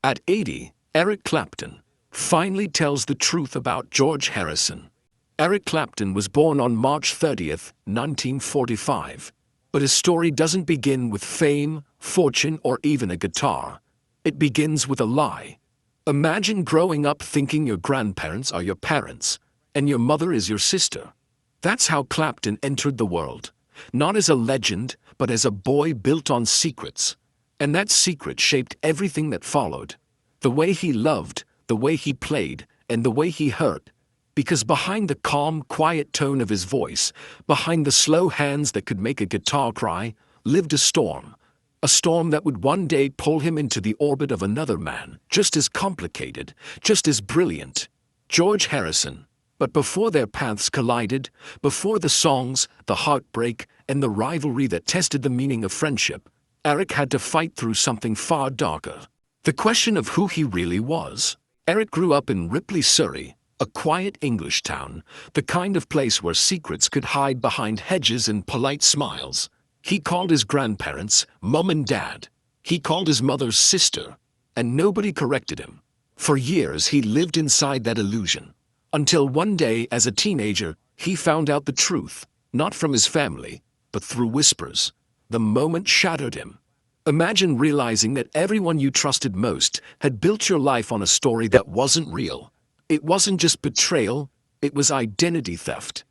At 80, Eric Clapton finally tells the truth about George Harrison. Eric Clapton was born on March 30th, 1945. But his story doesn't begin with fame, fortune, or even a guitar. It begins with a lie. Imagine growing up thinking your grandparents are your parents, and your mother is your sister. That's how Clapton entered the world. Not as a legend, but as a boy built on secrets. And that secret shaped everything that followed. The way he loved, the way he played, and the way he hurt. Because behind the calm, quiet tone of his voice, behind the slow hands that could make a guitar cry, lived a storm. A storm that would one day pull him into the orbit of another man, just as complicated, just as brilliant. George Harrison. But before their paths collided, before the songs, the heartbreak, and the rivalry that tested the meaning of friendship, Eric had to fight through something far darker. The question of who he really was. Eric grew up in Ripley, Surrey, a quiet English town, the kind of place where secrets could hide behind hedges and polite smiles. He called his grandparents Mum and Dad. He called his mother sister, and nobody corrected him. For years he lived inside that illusion. Until one day, as a teenager, he found out the truth, not from his family, but through whispers. The moment shattered him. Imagine realizing that everyone you trusted most had built your life on a story that wasn't real. It wasn't just betrayal, it was identity theft.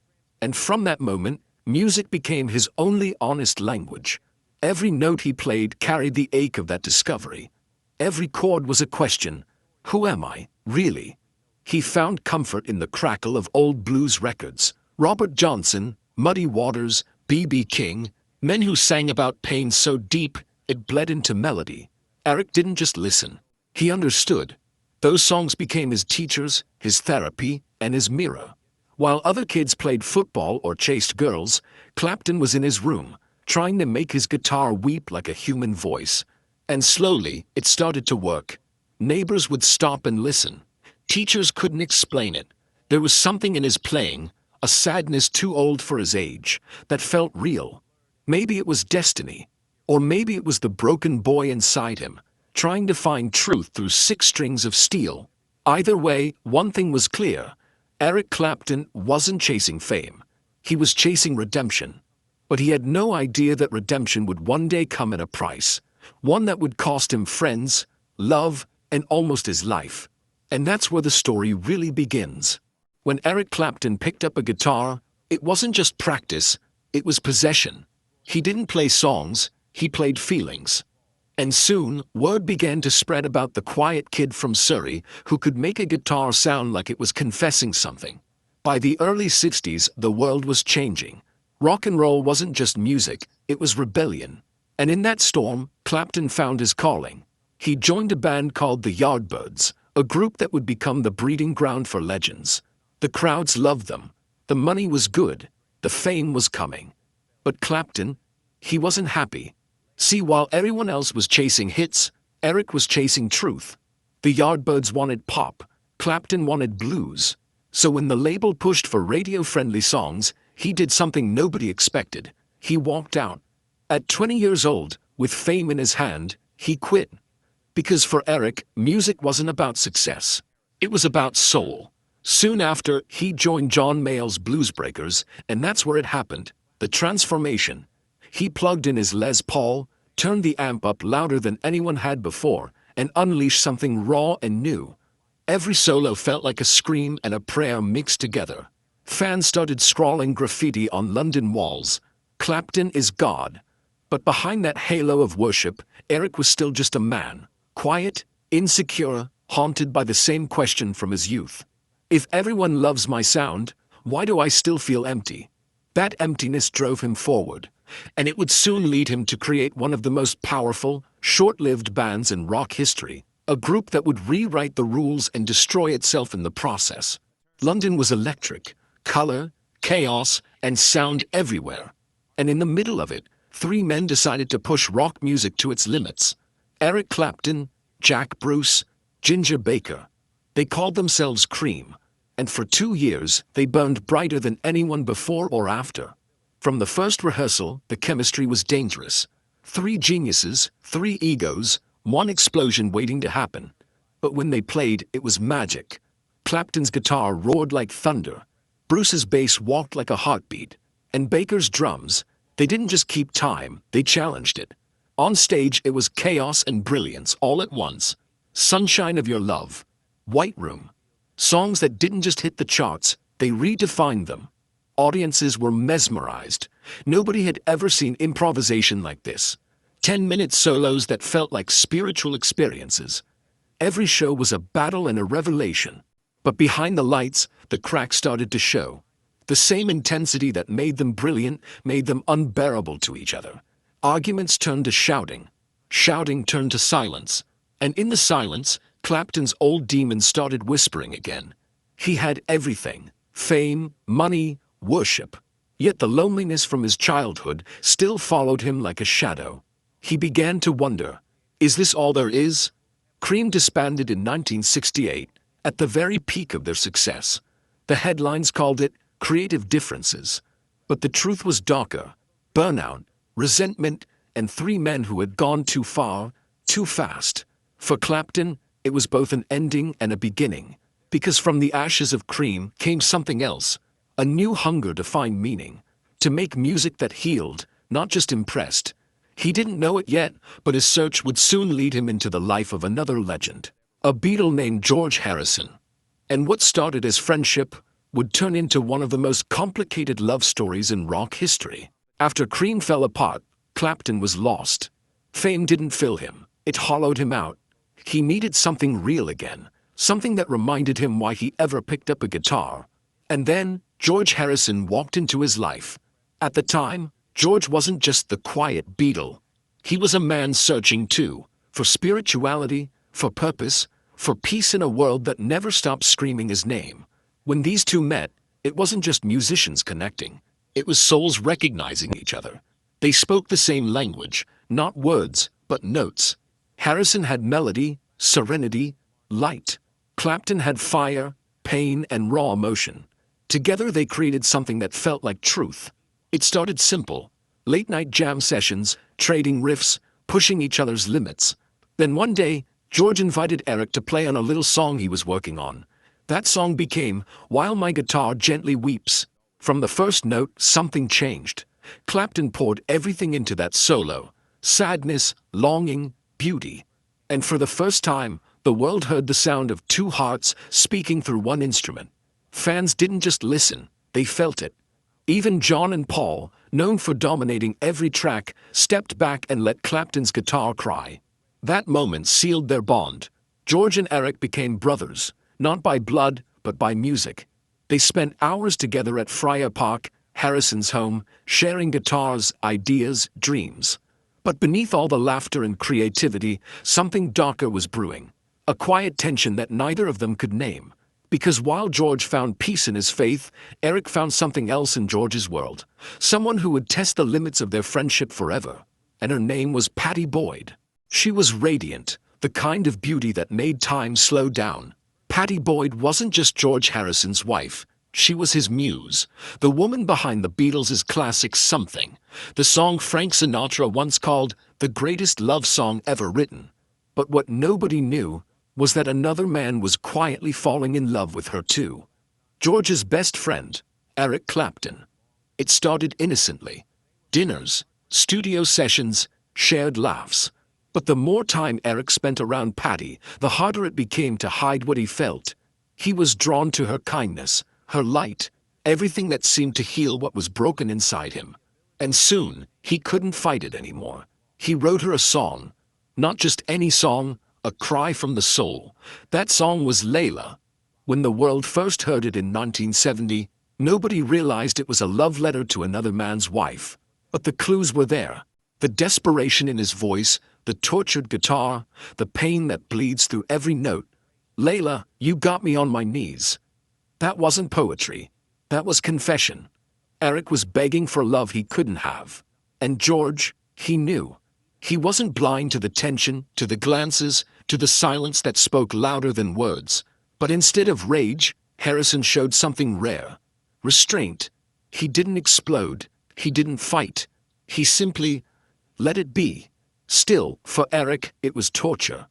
And from that moment, music became his only honest language. Every note he played carried the ache of that discovery. Every chord was a question. Who am I, really? He found comfort in the crackle of old blues records. Robert Johnson, Muddy Waters, B.B. King, men who sang about pain so deep it bled into melody. Eric didn't just listen. He understood. Those songs became his teachers, his therapy, and his mirror. While other kids played football or chased girls, Clapton was in his room, trying to make his guitar weep like a human voice. And slowly, it started to work. Neighbors would stop and listen. Teachers couldn't explain it. There was something in his playing, a sadness too old for his age, that felt real. Maybe it was destiny, or maybe it was the broken boy inside him, trying to find truth through 6 strings of steel. Either way, one thing was clear. Eric Clapton wasn't chasing fame. He was chasing redemption. But he had no idea that redemption would one day come at a price. One that would cost him friends, love, and almost his life. And that's where the story really begins. When Eric Clapton picked up a guitar, it wasn't just practice, it was possession. He didn't play songs, he played feelings. And soon, word began to spread about the quiet kid from Surrey who could make a guitar sound like it was confessing something. By the early 60s, the world was changing. Rock and roll wasn't just music, it was rebellion. And in that storm, Clapton found his calling. He joined a band called the Yardbirds, a group that would become the breeding ground for legends. The crowds loved them. The money was good. The fame was coming. But Clapton, he wasn't happy. See, while everyone else was chasing hits, Eric was chasing truth. The Yardbirds wanted pop. Clapton wanted blues. So when the label pushed for radio-friendly songs, he did something nobody expected. He walked out. At 20 years old, with fame in his hand, he quit. Because for Eric, music wasn't about success. It was about soul. Soon after, he joined John Mayall's Bluesbreakers, and that's where it happened. The transformation. He plugged in his Les Paul, turned the amp up louder than anyone had before, and unleashed something raw and new. Every solo felt like a scream and a prayer mixed together. Fans started scrawling graffiti on London walls. Clapton is God. But behind that halo of worship, Eric was still just a man. Quiet, insecure, haunted by the same question from his youth. If everyone loves my sound, why do I still feel empty? That emptiness drove him forward. And it would soon lead him to create one of the most powerful, short-lived bands in rock history, a group that would rewrite the rules and destroy itself in the process. London was electric, color, chaos, and sound everywhere. And in the middle of it, 3 men decided to push rock music to its limits. Eric Clapton, Jack Bruce, Ginger Baker. They called themselves Cream, and for 2 years they burned brighter than anyone before or after. From the first rehearsal, the chemistry was dangerous. 3 geniuses, 3 egos, 1 explosion waiting to happen. But when they played, it was magic. Clapton's guitar roared like thunder. Bruce's bass walked like a heartbeat. And Baker's drums, they didn't just keep time, they challenged it. On stage, it was chaos and brilliance all at once. Sunshine of Your Love, White Room. Songs that didn't just hit the charts, they redefined them. Audiences were mesmerized. Nobody had ever seen improvisation like this. 10-minute solos that felt like spiritual experiences. Every show was a battle and a revelation. But behind the lights, the cracks started to show. The same intensity that made them brilliant made them unbearable to each other. Arguments turned to shouting. Shouting turned to silence. And in the silence, Clapton's old demons started whispering again. He had everything: fame, money, worship. Yet the loneliness from his childhood still followed him like a shadow. He began to wonder, is this all there is? Cream disbanded in 1968, at the very peak of their success. The headlines called it creative differences. But the truth was darker: burnout, resentment, and 3 men who had gone too far, too fast. For Clapton, it was both an ending and a beginning. Because from the ashes of Cream came something else. A new hunger to find meaning. To make music that healed, not just impressed. He didn't know it yet, but his search would soon lead him into the life of another legend. A Beatle named George Harrison. And what started as friendship would turn into one of the most complicated love stories in rock history. After Cream fell apart, Clapton was lost. Fame didn't fill him. It hollowed him out. He needed something real again. Something that reminded him why he ever picked up a guitar. And then, George Harrison walked into his life. At the time, George wasn't just the quiet Beatle. He was a man searching too, for spirituality, for purpose, for peace in a world that never stopped screaming his name. When these two met, it wasn't just musicians connecting. It was souls recognizing each other. They spoke the same language, not words, but notes. Harrison had melody, serenity, light. Clapton had fire, pain, and raw emotion. Together they created something that felt like truth. It started simple: late-night jam sessions, trading riffs, pushing each other's limits. Then one day, George invited Eric to play on a little song he was working on. That song became While My Guitar Gently Weeps. From the first note, something changed. Clapton poured everything into that solo: sadness, longing, beauty. And for the first time, the world heard the sound of 2 hearts speaking through one instrument. Fans didn't just listen, they felt it. Even John and Paul, known for dominating every track, stepped back and let Clapton's guitar cry. That moment sealed their bond. George and Eric became brothers, not by blood, but by music. They spent hours together at Friar Park, Harrison's home, sharing guitars, ideas, dreams. But beneath all the laughter and creativity, something darker was brewing. A quiet tension that neither of them could name. Because while George found peace in his faith, Eric found something else in George's world. Someone who would test the limits of their friendship forever. And her name was Pattie Boyd. She was radiant, the kind of beauty that made time slow down. Pattie Boyd wasn't just George Harrison's wife. She was his muse, the woman behind the Beatles' classic Something, the song Frank Sinatra once called the greatest love song ever written. But what nobody knew was that another man was quietly falling in love with her too. George's best friend, Eric Clapton. It started innocently. Dinners, studio sessions, shared laughs. But the more time Eric spent around Pattie, the harder it became to hide what he felt. He was drawn to her kindness, her light, everything that seemed to heal what was broken inside him. And soon, he couldn't fight it anymore. He wrote her a song. Not just any song, a cry from the soul. That song was Layla. When the world first heard it in 1970, nobody realized it was a love letter to another man's wife. But the clues were there. The desperation in his voice, the tortured guitar, the pain that bleeds through every note. Layla, you got me on my knees. That wasn't poetry. That was confession. Eric was begging for love he couldn't have. And George, he knew. He wasn't blind to the tension, to the glances, to the silence that spoke louder than words. But instead of rage, Harrison showed something rare. Restraint. He didn't explode. He didn't fight. He simply let it be. Still, for Eric, it was torture.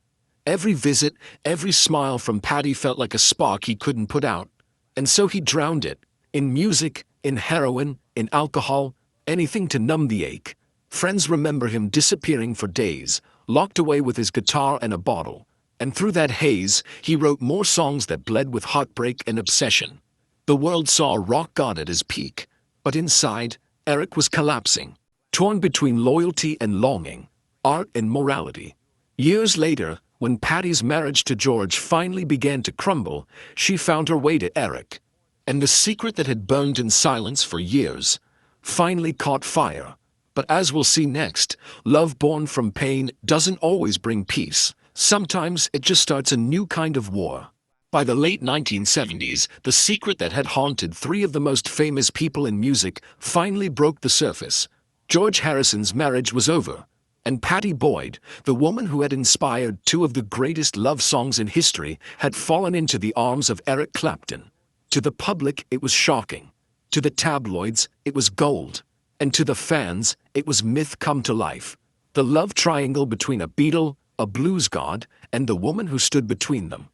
Every visit, every smile from Patty felt like a spark he couldn't put out. And so he drowned it. In music, in heroin, in alcohol, anything to numb the ache. Friends remember him disappearing for days, locked away with his guitar and a bottle. And through that haze, he wrote more songs that bled with heartbreak and obsession. The world saw a rock god at his peak. But inside, Eric was collapsing, torn between loyalty and longing, art and morality. Years later, when Patty's marriage to George finally began to crumble, she found her way to Eric. And the secret that had burned in silence for years finally caught fire. But as we'll see next, love born from pain doesn't always bring peace. Sometimes it just starts a new kind of war. By the late 1970s, the secret that had haunted three of the most famous people in music finally broke the surface. George Harrison's marriage was over, and Patty Boyd, the woman who had inspired two of the greatest love songs in history, had fallen into the arms of Eric Clapton. To the public, it was shocking. To the tabloids, it was gold. And to the fans, it was myth come to life. The love triangle between a Beatle, a blues god, and the woman who stood between them.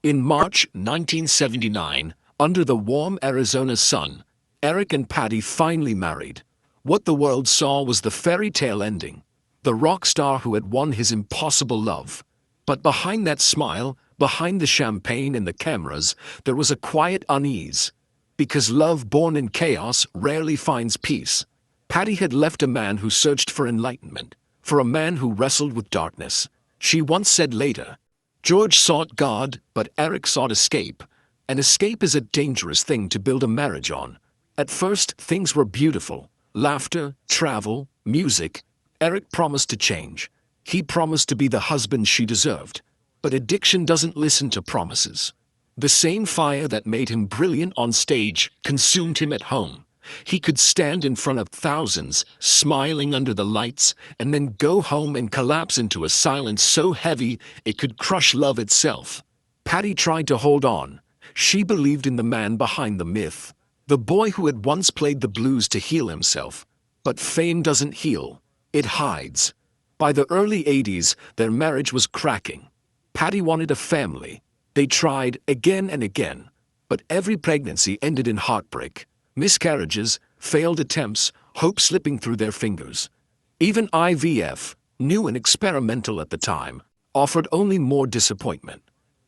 In March 1979, under the warm Arizona sun, Eric and Patty finally married. What the world saw was the fairy tale ending. The rock star who had won his impossible love. But behind that smile, behind the champagne and the cameras, there was a quiet unease. Because love born in chaos rarely finds peace. Patty had left a man who searched for enlightenment, for a man who wrestled with darkness. She once said later, George sought God, but Eric sought escape. And escape is a dangerous thing to build a marriage on. At first, things were beautiful. Laughter, travel, music. Eric promised to change. He promised to be the husband she deserved. But addiction doesn't listen to promises. The same fire that made him brilliant on stage consumed him at home. He could stand in front of thousands, smiling under the lights, and then go home and collapse into a silence so heavy it could crush love itself. Patty tried to hold on. She believed in the man behind the myth, the boy who had once played the blues to heal himself. But fame doesn't heal. It hides. By the early 80s, their marriage was cracking. Patty wanted a family. They tried again and again. But every pregnancy ended in heartbreak. Miscarriages, failed attempts, hope slipping through their fingers. Even IVF, new and experimental at the time, offered only more disappointment.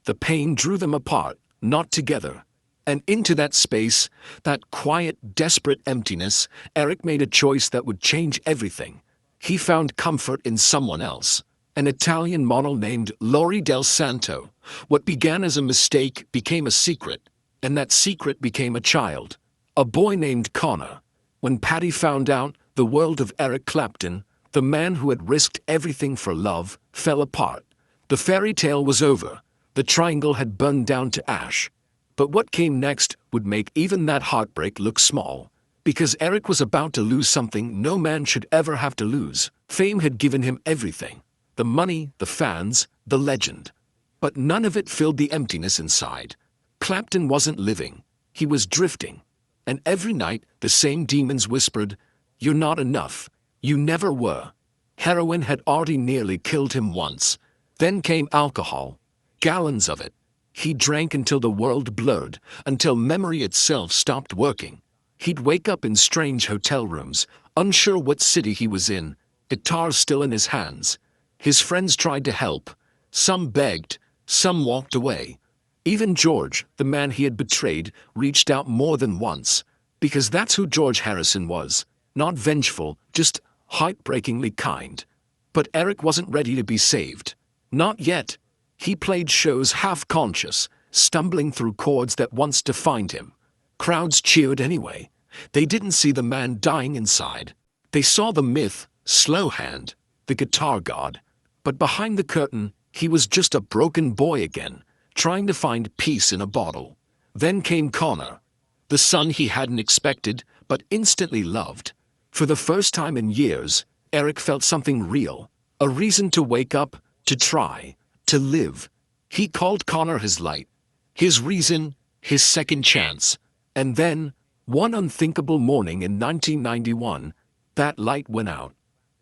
The pain drew them apart, not together. And into that space, that quiet, desperate emptiness, Eric made a choice that would change everything. He found comfort in someone else, an Italian model named Lori Del Santo. What began as a mistake became a secret, and that secret became a child. A boy named Connor. When Patty found out, the world of Eric Clapton, the man who had risked everything for love, fell apart. The fairy tale was over. The triangle had burned down to ash. But what came next would make even that heartbreak look small. Because Eric was about to lose something no man should ever have to lose. Fame had given him everything. The money, the fans, the legend. But none of it filled the emptiness inside. Clapton wasn't living. He was drifting. And every night, the same demons whispered, "You're not enough. You never were." Heroin had already nearly killed him once. Then came alcohol. Gallons of it. He drank until the world blurred, until memory itself stopped working. He'd wake up in strange hotel rooms, unsure what city he was in, guitar still in his hands. His friends tried to help. Some begged, some walked away. Even George, the man he had betrayed, reached out more than once. Because that's who George Harrison was. Not vengeful, just heartbreakingly kind. But Eric wasn't ready to be saved. Not yet. He played shows half-conscious, stumbling through chords that once defined him. Crowds cheered anyway. They didn't see the man dying inside. They saw the myth, Slowhand, the guitar god. But behind the curtain, he was just a broken boy again, trying to find peace in a bottle. Then came Connor, the son he hadn't expected, but instantly loved. For the first time in years, Eric felt something real, a reason to wake up, to try, to live. He called Connor his light, his reason, his second chance. And then, one unthinkable morning in 1991, that light went out.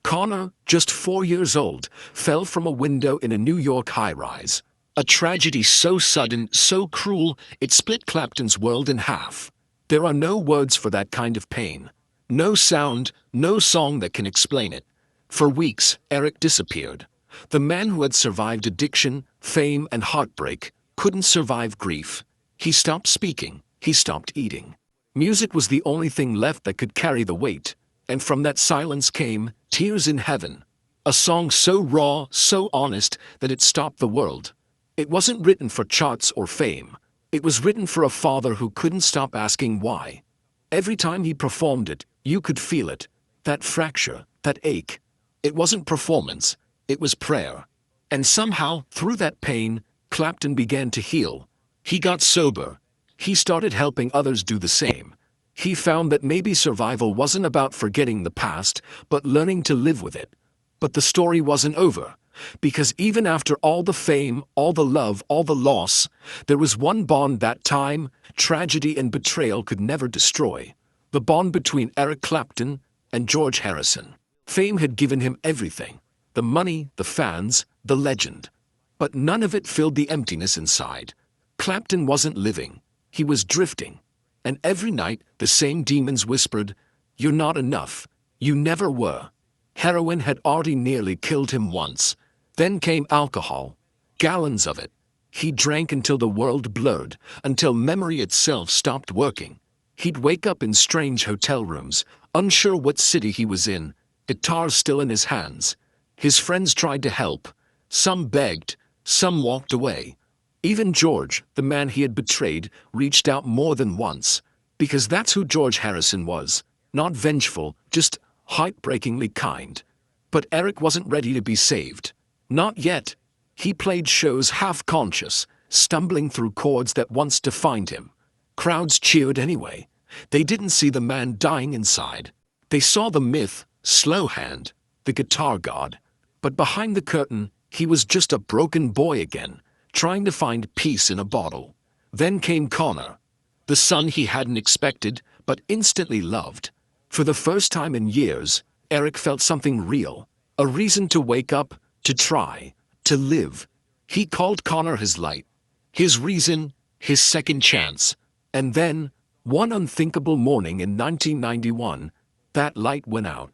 Connor, just 4 years old, fell from a window in a New York high-rise. A tragedy so sudden, so cruel, it split Clapton's world in half. There are no words for that kind of pain. No sound, no song that can explain it. For weeks, Eric disappeared. The man who had survived addiction, fame, and heartbreak couldn't survive grief. He stopped speaking. He stopped eating. Music was the only thing left that could carry the weight. And from that silence came Tears in Heaven. A song so raw, so honest, that it stopped the world. It wasn't written for charts or fame. It was written for a father who couldn't stop asking why. Every time he performed it, you could feel it. That fracture, that ache. It wasn't performance. It was prayer. And somehow, through that pain, Clapton began to heal. He got sober. He started helping others do the same. He found that maybe survival wasn't about forgetting the past, but learning to live with it. But the story wasn't over. Because even after all the fame, all the love, all the loss, there was one bond that time, tragedy and betrayal could never destroy. The bond between Eric Clapton and George Harrison. Fame had given him everything. The money, the fans, the legend. But none of it filled the emptiness inside. Clapton wasn't living. He was drifting. And every night, the same demons whispered, "You're not enough. You never were." Heroin had already nearly killed him once. Then came alcohol. Gallons of it. He drank until the world blurred, until memory itself stopped working. He'd wake up in strange hotel rooms, unsure what city he was in, guitar still in his hands. His friends tried to help. Some begged, some walked away. Even George, the man he had betrayed, reached out more than once. Because that's who George Harrison was. Not vengeful, just heartbreakingly kind. But Eric wasn't ready to be saved. Not yet. He played shows half-conscious, stumbling through chords that once defined him. Crowds cheered anyway. They didn't see the man dying inside. They saw the myth, Slowhand, the guitar god. But behind the curtain, he was just a broken boy again, trying to find peace in a bottle. Then came Connor, the son he hadn't expected, but instantly loved. For the first time in years, Eric felt something real, a reason to wake up, to try, to live. He called Connor his light, his reason, his second chance. And then, one unthinkable morning in 1991, that light went out.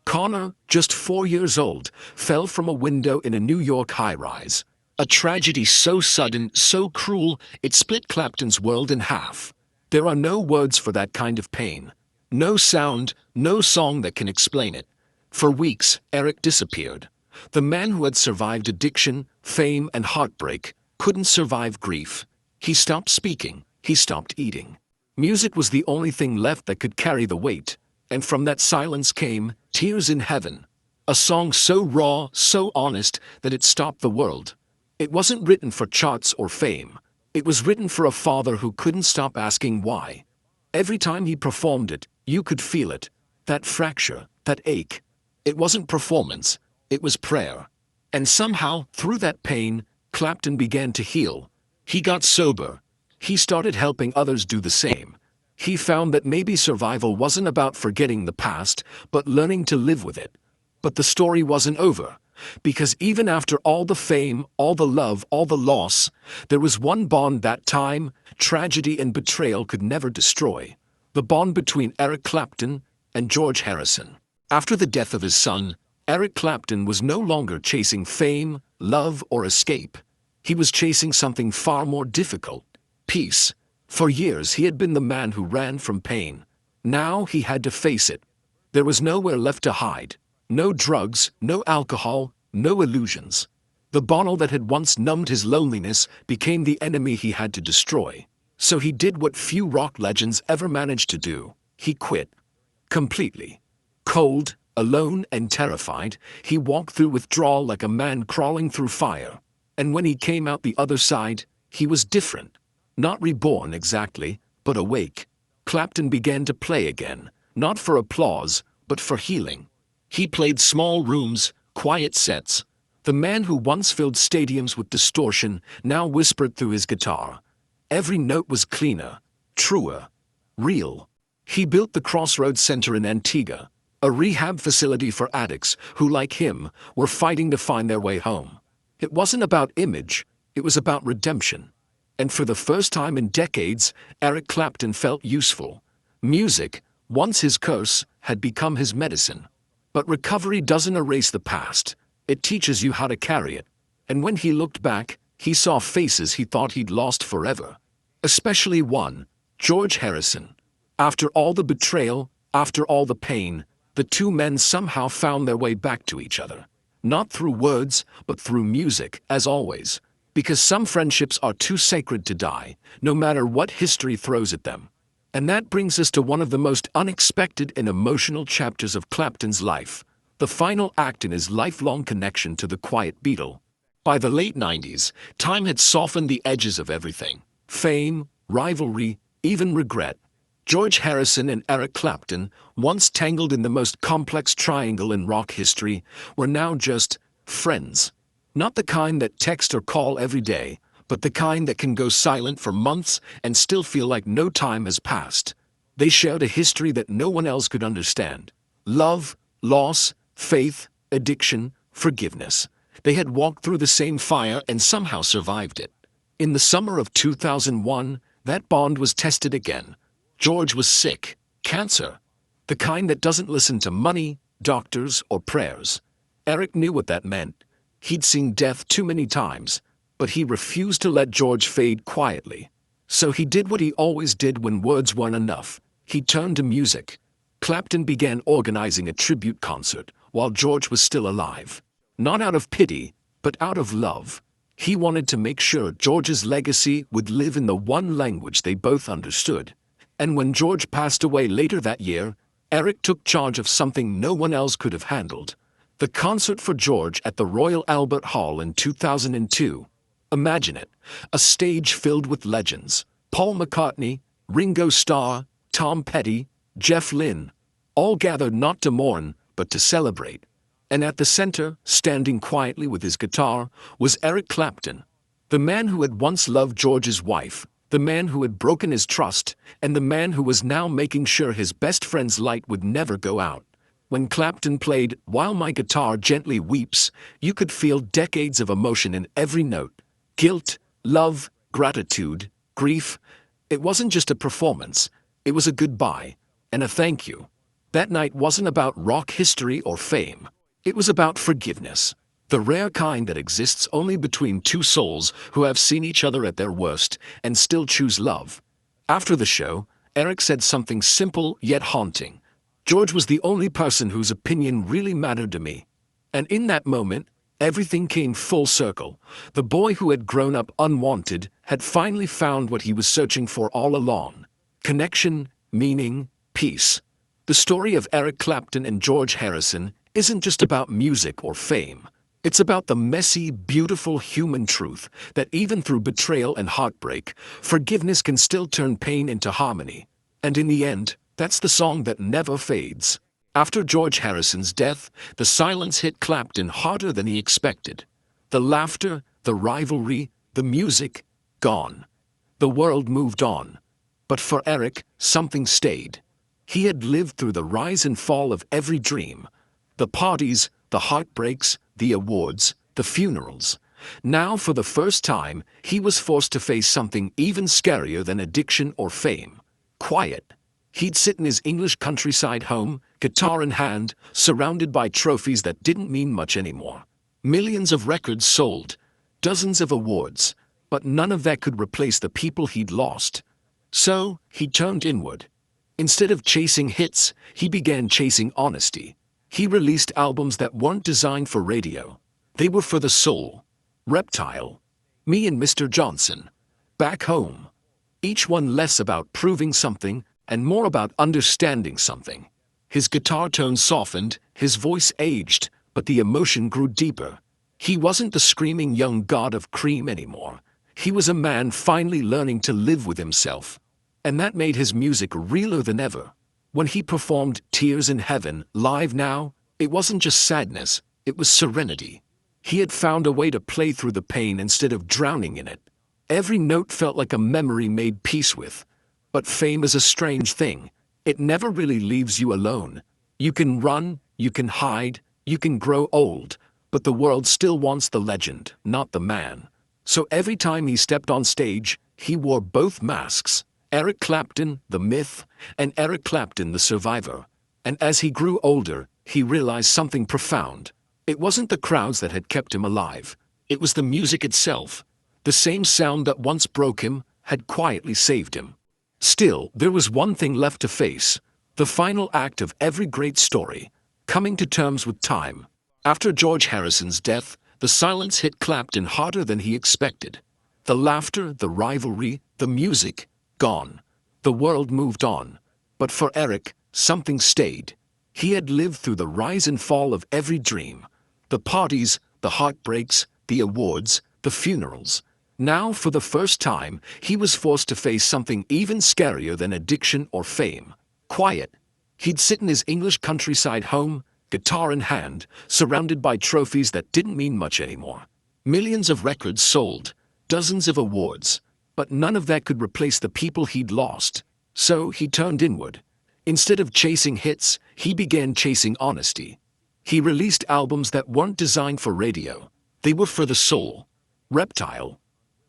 Connor, just 4 years old, fell from a window in a New York high-rise. A tragedy so sudden, so cruel, it split Clapton's world in half. There are no words for that kind of pain. No sound, no song that can explain it. For weeks, Eric disappeared. The man who had survived addiction, fame, and heartbreak couldn't survive grief. He stopped speaking. He stopped eating. Music was the only thing left that could carry the weight. And from that silence came Tears in Heaven. A song so raw, so honest, that it stopped the world. It wasn't written for charts or fame. It was written for a father who couldn't stop asking why. Every time he performed it, you could feel it. That fracture, that ache. It wasn't performance. It was prayer. And somehow, through that pain, Clapton began to heal. He got sober. He started helping others do the same. He found that maybe survival wasn't about forgetting the past, but learning to live with it. But the story wasn't over. Because even after all the fame, all the love, all the loss, there was one bond that time, tragedy and betrayal could never destroy. The bond between Eric Clapton and George Harrison. After the death of his son, Eric Clapton was no longer chasing fame, love, or escape. He was chasing something far more difficult: peace. For years he had been the man who ran from pain. Now he had to face it. There was nowhere left to hide. No drugs, no alcohol, no illusions. The bottle that had once numbed his loneliness became the enemy he had to destroy. So he did what few rock legends ever managed to do. He quit. Completely. Cold, alone, and terrified, he walked through withdrawal like a man crawling through fire. And when he came out the other side, he was different. Not reborn exactly, but awake. Clapton began to play again, not for applause, but for healing. He played small rooms, quiet sets. The man who once filled stadiums with distortion now whispered through his guitar. Every note was cleaner, truer, real. He built the Crossroads Center in Antigua, a rehab facility for addicts who, like him, were fighting to find their way home. It wasn't about image, it was about redemption. And for the first time in decades, Eric Clapton felt useful. Music, once his curse, had become his medicine. But recovery doesn't erase the past, it teaches you how to carry it. And when he looked back, he saw faces he thought he'd lost forever. Especially one, George Harrison. After all the betrayal, after all the pain, the two men somehow found their way back to each other. Not through words, but through music, as always. Because some friendships are too sacred to die, no matter what history throws at them. And that brings us to one of the most unexpected and emotional chapters of Clapton's life, the final act in his lifelong connection to the Quiet Beatle. By the late 90s, time had softened the edges of everything. Fame, rivalry, even regret. George Harrison and Eric Clapton, once tangled in the most complex triangle in rock history, were now just friends. Not the kind that text or call every day, but the kind that can go silent for months and still feel like no time has passed. They shared a history that no one else could understand. Love, loss, faith, addiction, forgiveness. They had walked through the same fire and somehow survived it. In the summer of 2001, that bond was tested again. George was sick, cancer, the kind that doesn't listen to money, doctors, or prayers. Eric knew what that meant. He'd seen death too many times, but he refused to let George fade quietly. So he did what he always did when words weren't enough. He turned to music. Clapton began organizing a tribute concert while George was still alive. Not out of pity, but out of love. He wanted to make sure George's legacy would live in the one language they both understood. And when George passed away later that year, Eric took charge of something no one else could have handled. The concert for George at the Royal Albert Hall in 2002. Imagine it, a stage filled with legends. Paul McCartney, Ringo Starr, Tom Petty, Jeff Lynne, all gathered not to mourn, but to celebrate. And at the center, standing quietly with his guitar, was Eric Clapton, the man who had once loved George's wife, the man who had broken his trust, and the man who was now making sure his best friend's light would never go out. When Clapton played "While My Guitar Gently Weeps," you could feel decades of emotion in every note. Guilt, love, gratitude, grief. It wasn't just a performance, it was a goodbye, and a thank you. That night wasn't about rock history or fame. It was about forgiveness. The rare kind that exists only between two souls who have seen each other at their worst and still choose love. After the show, Eric said something simple yet haunting. George was the only person whose opinion really mattered to me. And in that moment, everything came full circle. The boy who had grown up unwanted had finally found what he was searching for all along. Connection, meaning, peace. The story of Eric Clapton and George Harrison isn't just about music or fame. It's about the messy, beautiful human truth that even through betrayal and heartbreak, forgiveness can still turn pain into harmony. And in the end, that's the song that never fades. After George Harrison's death, the silence hit Clapton harder than he expected. The laughter, the rivalry, the music, gone. The world moved on. But for Eric, something stayed. He had lived through the rise and fall of every dream. The parties, the heartbreaks, the awards, the funerals. Now, for the first time, he was forced to face something even scarier than addiction or fame. Quiet. He'd sit in his English countryside home, guitar in hand, surrounded by trophies that didn't mean much anymore. Millions of records sold, dozens of awards, but none of that could replace the people he'd lost. So, he turned inward. Instead of chasing hits, he began chasing honesty. He released albums that weren't designed for radio. They were for the soul. Reptile, Me and Mr. Johnson, Back Home. Each one less about proving something and more about understanding something. His guitar tone softened, his voice aged, but the emotion grew deeper. He wasn't the screaming young god of cream anymore. He was a man finally learning to live with himself. And that made his music realer than ever. When he performed Tears in Heaven live now, it wasn't just sadness, it was serenity. He had found a way to play through the pain instead of drowning in it. Every note felt like a memory made peace with. But fame is a strange thing. It never really leaves you alone. You can run, you can hide, you can grow old, but the world still wants the legend, not the man. So every time he stepped on stage, he wore both masks, Eric Clapton, the myth, and Eric Clapton, the survivor. And as he grew older, he realized something profound. It wasn't the crowds that had kept him alive. It was the music itself. The same sound that once broke him had quietly saved him. Still, there was one thing left to face. The final act of every great story. Coming to terms with time. After George Harrison's death, the silence hit Clapton harder than he expected. The laughter, the rivalry, the music, gone. The world moved on. But for Eric, something stayed. He had lived through the rise and fall of every dream. The parties, the heartbreaks, the awards, the funerals. Now, for the first time, he was forced to face something even scarier than addiction or fame. Quiet. He'd sit in his English countryside home, guitar in hand, surrounded by trophies that didn't mean much anymore. Millions of records sold, dozens of awards, but none of that could replace the people he'd lost. So he turned inward. Instead of chasing hits, he began chasing honesty. He released albums that weren't designed for radio. They were for the soul. Reptile.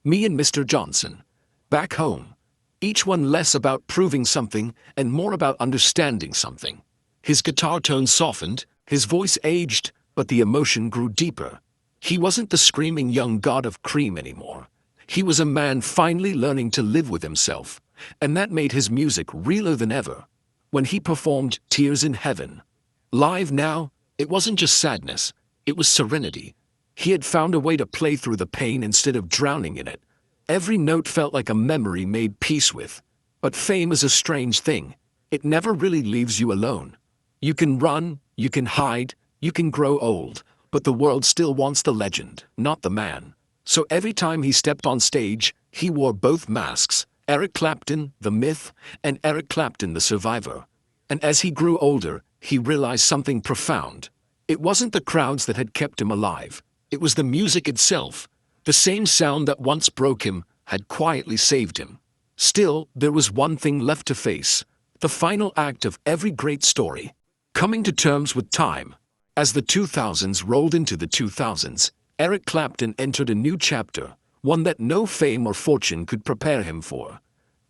Me and Mr. Johnson. Back home. Each one less about proving something and more about understanding something. His guitar tone softened, his voice aged, but the emotion grew deeper. He wasn't the screaming young god of cream anymore. He was a man finally learning to live with himself, and that made his music realer than ever. When he performed Tears in Heaven, live now, it wasn't just sadness, it was serenity. He had found a way to play through the pain instead of drowning in it. Every note felt like a memory made peace with. But fame is a strange thing. It never really leaves you alone. You can run, you can hide, you can grow old, but the world still wants the legend, not the man. So every time he stepped on stage, he wore both masks, Eric Clapton, the myth, and Eric Clapton, the survivor. And as he grew older, he realized something profound. It wasn't the crowds that had kept him alive. It was the music itself. The same sound that once broke him had quietly saved him. Still, there was one thing left to face. The final act of every great story. Coming to terms with time. As the 2000s rolled into the 2000s, Eric Clapton entered a new chapter, one that no fame or fortune could prepare him for.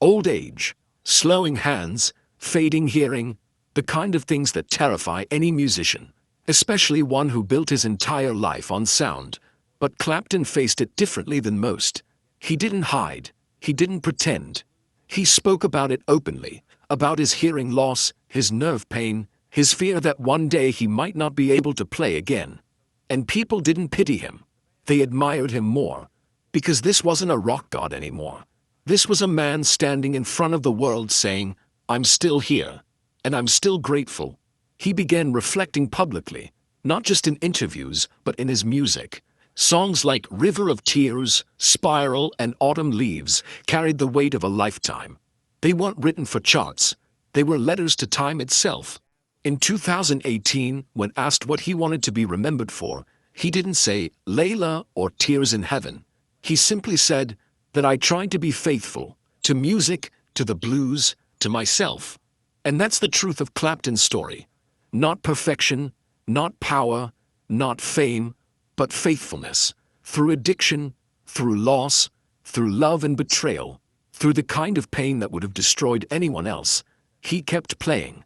Old age, slowing hands, fading hearing, the kind of things that terrify any musician, especially one who built his entire life on sound. But Clapton faced it differently than most. He didn't hide. He didn't pretend. He spoke about it openly, about his hearing loss, his nerve pain, his fear that one day he might not be able to play again. And people didn't pity him. They admired him more. Because this wasn't a rock god anymore. This was a man standing in front of the world saying, "I'm still here. And I'm still grateful." He began reflecting publicly, not just in interviews, but in his music. Songs like River of Tears, Spiral, and Autumn Leaves carried the weight of a lifetime. They weren't written for charts. They were letters to time itself. In 2018, when asked what he wanted to be remembered for, he didn't say Layla or Tears in Heaven. He simply said that I tried to be faithful to music, to the blues, to myself. And that's the truth of Clapton's story. Not perfection, not power, not fame, but faithfulness. Through addiction, through loss, through love and betrayal, through the kind of pain that would have destroyed anyone else, he kept playing.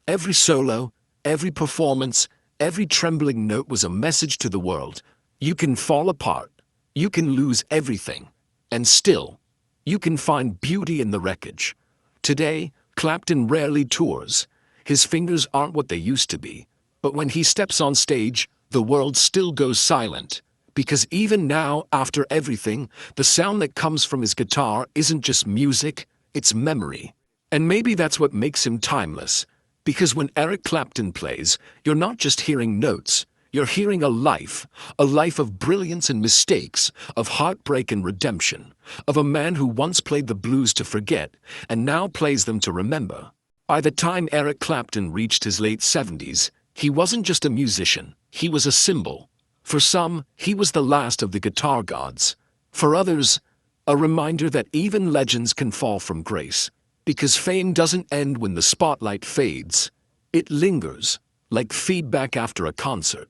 Every solo, every performance, every trembling note was a message to the world. You can fall apart. You can lose everything. And still, you can find beauty in the wreckage. Today, Clapton rarely tours. His fingers aren't what they used to be. But when he steps on stage, the world still goes silent. Because even now, after everything, the sound that comes from his guitar isn't just music, it's memory. And maybe that's what makes him timeless. Because when Eric Clapton plays, you're not just hearing notes, you're hearing a life of brilliance and mistakes, of heartbreak and redemption, of a man who once played the blues to forget, and now plays them to remember. By the time Eric Clapton reached his late 70s, he wasn't just a musician, he was a symbol. For some, he was the last of the guitar gods. For others, a reminder that even legends can fall from grace. Because fame doesn't end when the spotlight fades. It lingers, like feedback after a concert.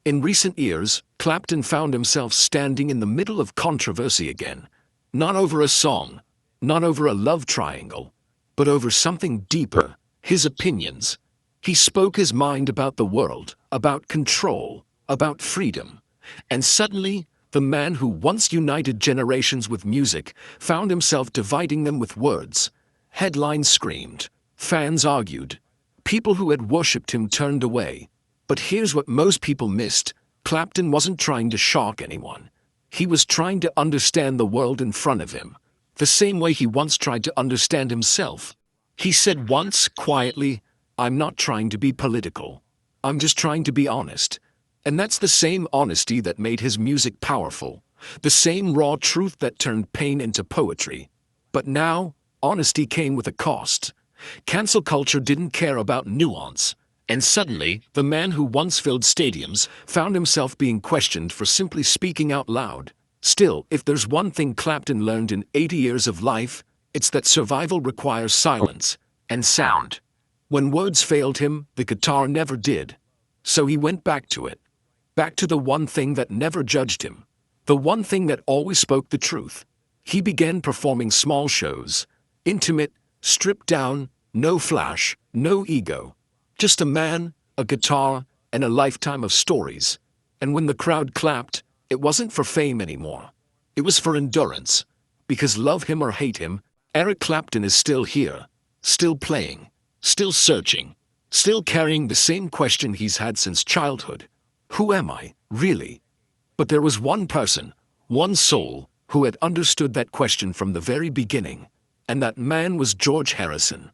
In recent years, Clapton found himself standing in the middle of controversy again. Not over a song, not over a love triangle, but over something deeper, his opinions. He spoke his mind about the world, about control, about freedom. And suddenly, the man who once united generations with music found himself dividing them with words. Headlines screamed, fans argued, people who had worshipped him turned away. But here's what most people missed. Clapton wasn't trying to shock anyone. He was trying to understand the world in front of him, the same way he once tried to understand himself. He said once, quietly, "I'm not trying to be political. I'm just trying to be honest." And that's the same honesty that made his music powerful, the same raw truth that turned pain into poetry. But now, honesty came with a cost. Cancel culture didn't care about nuance. And suddenly, the man who once filled stadiums found himself being questioned for simply speaking out loud. Still, if there's one thing Clapton learned in 80 years of life, it's that survival requires silence and sound. When words failed him, the guitar never did. So he went back to it. Back to the one thing that never judged him. The one thing that always spoke the truth. He began performing small shows. Intimate, stripped down, no flash, no ego. Just a man, a guitar, and a lifetime of stories. And when the crowd clapped, it wasn't for fame anymore. It was for endurance. Because love him or hate him, Eric Clapton is still here. Still playing. Still searching. Still carrying the same question he's had since childhood. Who am I, really? But there was one person, one soul, who had understood that question from the very beginning. And that man was George Harrison.